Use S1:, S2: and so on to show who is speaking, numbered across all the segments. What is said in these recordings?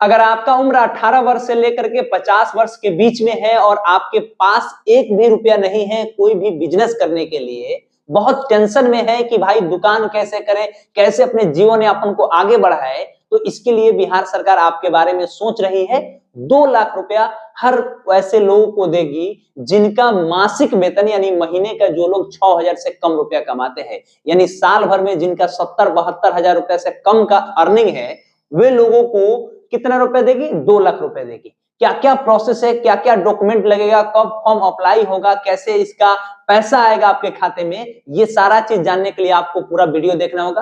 S1: अगर आपका उम्र 18 वर्ष से लेकर के 50 वर्ष के बीच में है और आपके पास एक भी रुपया नहीं है कोई भी बिजनेस करने के लिए, बहुत टेंशन में है कि भाई दुकान कैसे करें, कैसे अपने जीवन यापन को आगे बढ़ाए, तो इसके लिए बिहार सरकार आपके बारे में सोच रही है। 2 लाख रुपया हर ऐसे लोगों को देगी जिनका मासिक वेतन यानी महीने का जो लोग 6,000 से कम रुपया कमाते हैं, यानी साल भर में जिनका 70-72 हजार रुपया से कम का अर्निंग है, वे लोगों को कितना रुपए देगी? 2 लाख रुपए देगी। क्या क्या प्रोसेस है, क्या क्या डॉक्यूमेंट लगेगा, कब फॉर्म अप्लाई होगा, कैसे इसका पैसा आएगा आपके खाते में, ये सारा चीज जानने के लिए आपको पूरा वीडियो देखना होगा।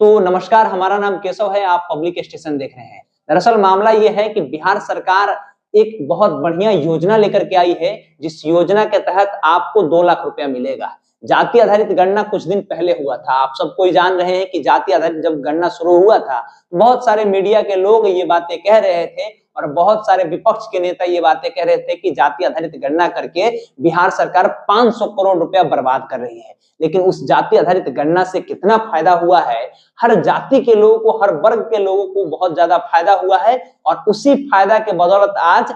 S1: तो नमस्कार, हमारा नाम केशव है, आप पब्लिक स्टेशन देख रहे हैं। दरअसल मामला ये है कि बिहार सरकार एक बहुत बढ़िया योजना लेकर के आई है, जिस योजना के तहत आपको 2 लाख रुपया मिलेगा। जाति आधारित गणना कुछ दिन पहले हुआ था, आप सब कोई जान रहे हैं कि जाति आधारित जब गणना शुरू हुआ था, बहुत सारे मीडिया के लोग ये बातें कह रहे थे और बहुत सारे विपक्ष के नेता ये बातें कह रहे थे कि जाति आधारित गणना करके बिहार सरकार 500 करोड़ रुपया बर्बाद कर रही है। लेकिन उस जाति आधारित गणना से कितना फायदा हुआ है, हर जाति के लोगों को, हर वर्ग के लोगों को बहुत ज्यादा फायदा हुआ है और उसी फायदा के बदौलत आज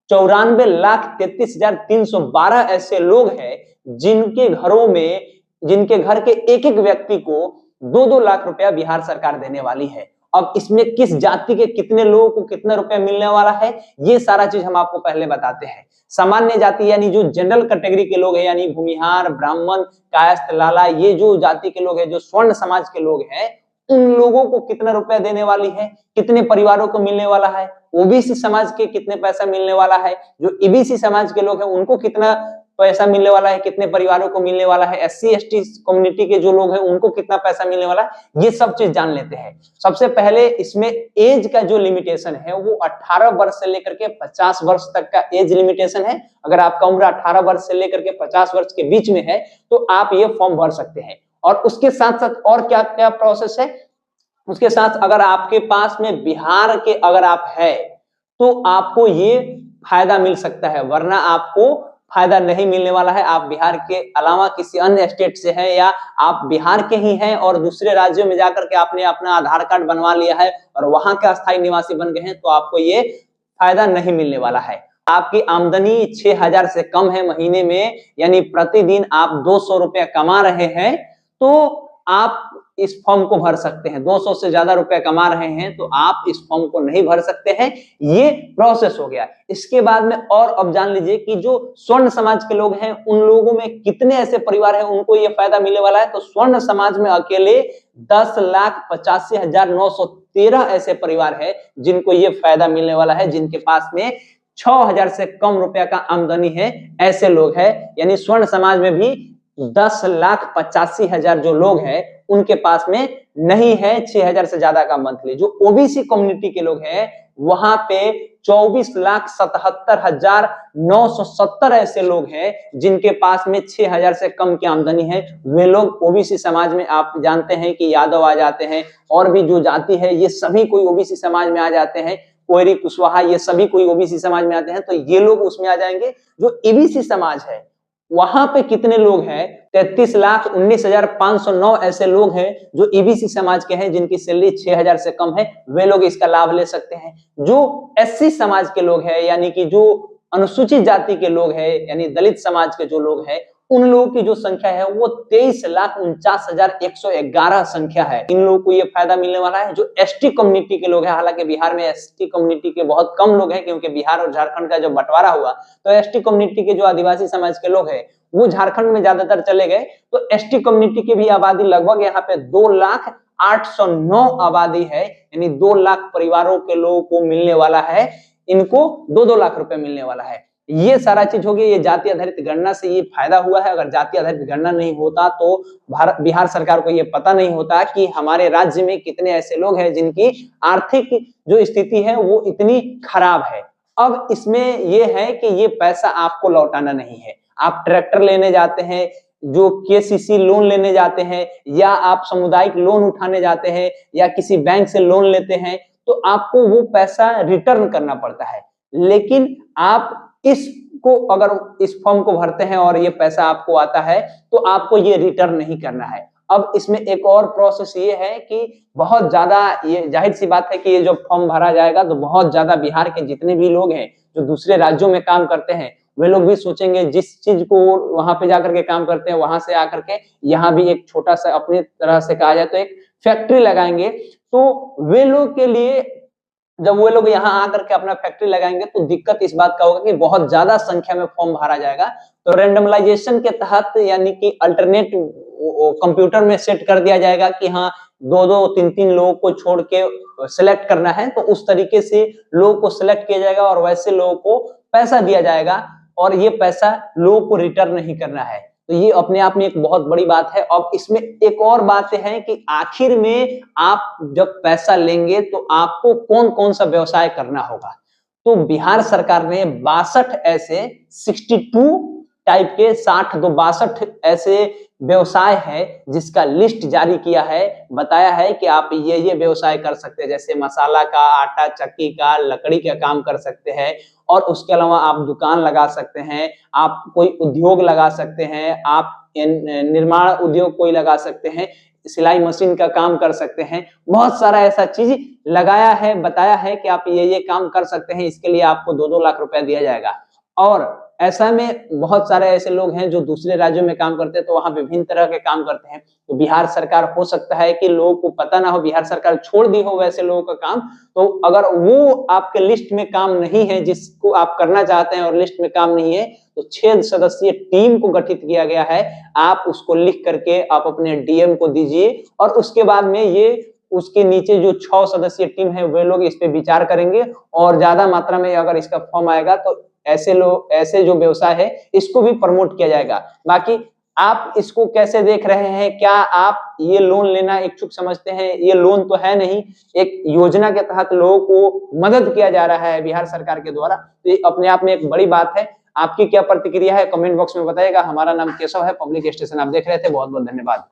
S1: 94,33,312 ऐसे लोग हैं जिनके घरों में, जिनके घर के एक-एक व्यक्ति को 2-2 लाख रुपया बिहार सरकार देने वाली है। अब इसमें किस जाति के कितने लोगों को कितना रुपया मिलने वाला है, ये सारा चीज हम आपको पहले बताते हैं। सामान्य जाति यानी जो जनरल कैटेगरी के लोग हैं, यानी भूमिहार, ब्राह्मण, कायस्थ, लाला, ये जो जाति के लोग हैं, जो स्वर्ण समाज के लोग हैं, उन लोगों को कितना रुपया देने वाली है, कितने परिवारों को मिलने वाला है, ओबीसी समाज के कितने पैसा मिलने वाला है, जो ईबीसी समाज के लोग हैं उनको कितना पैसा मिलने वाला है, कितने परिवारों को मिलने वाला है, एससी एसटी कम्युनिटी के जो लोग हैं उनको कितना पैसा मिलने वाला है, ये सब चीज जान लेते हैं। सबसे पहले इसमें एज का जो लिमिटेशन है वो 18 वर्ष से लेकर के 50 वर्ष तक का एज लिमिटेशन है। अगर आपका उम्र 18 वर्ष से लेकर के 50 वर्ष के बीच में है तो आप ये फॉर्म भर सकते हैं। और उसके साथ साथ और क्या क्या प्रोसेस है, उसके साथ अगर आपके पास में बिहार के अगर आप है तो आपको ये फायदा मिल सकता है, वरना आपको फायदा नहीं मिलने वाला है। आप बिहार के अलावा किसी अन्य स्टेट से हैं या आप बिहार के ही हैं और दूसरे राज्यों में जाकर के आपने अपना आधार कार्ड बनवा लिया है और वहां के अस्थायी निवासी बन गए हैं तो आपको ये फायदा नहीं मिलने वाला है। आपकी आमदनी 6,000 से कम है महीने में, यानी प्रतिदिन आप 200 रुपया कमा रहे हैं तो आप इस फॉर्म को भर सकते हैं। 200 से ज्यादा रुपया कमा रहे हैं तो आप इस फॉर्म को नहीं भर सकते हैं। ये प्रोसेस हो गया। इसके बाद में और अब जान लीजिए कि जो स्वर्ण समाज के लोग हैं उन लोगों में कितने ऐसे परिवार हैं उनको ये फायदा मिलने वाला है। तो स्वर्ण समाज में अकेले 10,85,913 ऐसे परिवार है जिनको ये फायदा मिलने वाला है, जिनके पास में 6,000 से कम रुपया का आमदनी है, ऐसे लोग हैं। यानी स्वर्ण समाज में भी 10,85,000 जो लोग हैं उनके पास में नहीं है 6,000 से ज्यादा का मंथली। जो ओबीसी कम्युनिटी के लोग हैं वहां पे 24,77,970 ऐसे लोग हैं जिनके पास में 6,000 से कम की आमदनी है। वे लोग ओबीसी समाज में, आप जानते हैं कि यादव आ जाते हैं और भी जो जाति है ये सभी कोई ओबीसी समाज में आ जाते हैं, कोयरी, कुशवाहा, ये सभी कोई ओबीसी समाज में आते हैं, तो ये लोग उसमें आ जाएंगे। जो ईबीसी समाज है वहां पे कितने लोग हैं? 33,19,509 ऐसे लोग हैं जो ईबीसी समाज के हैं जिनकी सैलरी 6,000 से कम है, वे लोग इसका लाभ ले सकते हैं। जो एससी समाज के लोग हैं, यानी कि जो अनुसूचित जाति के लोग हैं, यानी दलित समाज के जो लोग हैं, उन लोगों की जो संख्या है वो 23,49,111 संख्या है। इन लोगों को ये फायदा मिलने वाला है। जो एसटी कम्युनिटी के लोग हैं, हालांकि बिहार में एसटी कम्युनिटी के बहुत कम लोग हैं क्योंकि बिहार और झारखंड का जब बंटवारा हुआ तो एसटी कम्युनिटी के जो आदिवासी समाज के लोग हैं वो झारखंड में ज्यादातर चले गए। तो एसटी कम्युनिटी की भी आबादी लगभग यहाँ पे 2,08,09 आबादी है, यानी 2 लाख परिवारों के लोगों को मिलने वाला है। इनको 2-2 लाख रुपए मिलने वाला है। ये सारा चीज हो गई। ये जाति आधारित गणना से ये फायदा हुआ है। अगर जाति आधारित गणना नहीं होता तो बिहार सरकार को ये पता नहीं होता कि हमारे राज्य में कितने ऐसे लोग हैं जिनकी आर्थिक जो स्थिति है वो इतनी खराब है। अब इसमें ये है कि ये पैसा आपको लौटाना नहीं है। आप ट्रैक्टर लेने जाते हैं, जो केसीसी लोन लेने जाते हैं, या आप सामुदायिक लोन उठाने जाते हैं, या किसी बैंक से लोन लेते हैं, तो आपको वो पैसा रिटर्न करना पड़ता है। लेकिन आप इसको अगर इस फॉर्म को भरते हैं और ये पैसा आपको आता है तो आपको ये रिटर्न नहीं करना है। अब इसमें एक और प्रोसेस ये है कि बहुत ज्यादा, ये जाहिर सी बात है कि ये जो फॉर्म भरा जाएगा तो बहुत ज्यादा बिहार के जितने भी लोग हैं जो दूसरे राज्यों में काम करते हैं वे लोग भी सोचेंगे, जिस चीज को वहां पे जाकर के काम करते हैं वहां से आकर के यहाँ भी एक छोटा सा अपनी तरह से कहा जाए तो एक फैक्ट्री लगाएंगे। तो वे लोग के लिए, जब वो लोग यहाँ आकर के अपना फैक्ट्री लगाएंगे तो दिक्कत इस बात का होगा कि बहुत ज्यादा संख्या में फॉर्म भरा जाएगा। तो रैंडमलाइजेशन के तहत यानी कि अल्टरनेट कंप्यूटर में सेट कर दिया जाएगा कि हाँ 2-2 3-3 लोगों को छोड़ के सिलेक्ट करना है, तो उस तरीके से लोगों को सिलेक्ट किया जाएगा और वैसे लोगों को पैसा दिया जाएगा और ये पैसा लोगों को रिटर्न नहीं करना है। तो ये अपने आप में एक बहुत बड़ी बात है। अब इसमें एक और बात है कि आखिर में आप जब पैसा लेंगे तो आपको कौन कौन सा व्यवसाय करना होगा। तो बिहार सरकार ने 62 ऐसे 62 टाइप के 62 ऐसे व्यवसाय है जिसका लिस्ट जारी किया है, बताया है कि आप ये व्यवसाय कर सकते हैं, जैसे मसाला का, आटा चक्की का, लकड़ी का काम कर सकते हैं और उसके अलावा आप दुकान लगा सकते हैं, आप कोई उद्योग लगा सकते हैं, आप निर्माण उद्योग कोई लगा सकते हैं, सिलाई मशीन का काम कर सकते हैं। बहुत सारा ऐसा चीज लगाया है, बताया है कि आप ये काम कर सकते हैं, इसके लिए आपको 2-2 लाख रुपया दिया जाएगा। और ऐसा में बहुत सारे ऐसे लोग हैं जो दूसरे राज्यों में काम करते हैं तो वहां विभिन्न तरह के काम करते हैं। तो बिहार सरकार, हो सकता है कि लोगों को पता ना हो, बिहार सरकार छोड़ दी हो वैसे लोगों का काम, तो अगर वो आपके लिस्ट में काम नहीं है जिसको आप करना चाहते हैं और लिस्ट में काम नहीं है तो 6 सदस्यीय टीम को गठित किया गया है। आप उसको लिख करके आप अपने डीएम को दीजिए और उसके बाद में ये उसके नीचे जो 6 सदस्यीय टीम है वे लोग इस पे विचार करेंगे और ज्यादा मात्रा में अगर इसका फॉर्म आएगा तो ऐसे लोग, ऐसे जो व्यवसाय है इसको भी प्रमोट किया जाएगा। बाकी आप इसको कैसे देख रहे हैं? क्या आप ये लोन लेना इच्छुक समझते हैं? ये लोन तो है नहीं, एक योजना के तहत लोगों को मदद किया जा रहा है बिहार सरकार के द्वारा। तो ये अपने आप में एक बड़ी बात है। आपकी क्या प्रतिक्रिया है कमेंट बॉक्स में बताइएगा। हमारा नाम केशव है, पब्लिक स्टेशन आप देख रहे थे। बहुत बहुत धन्यवाद।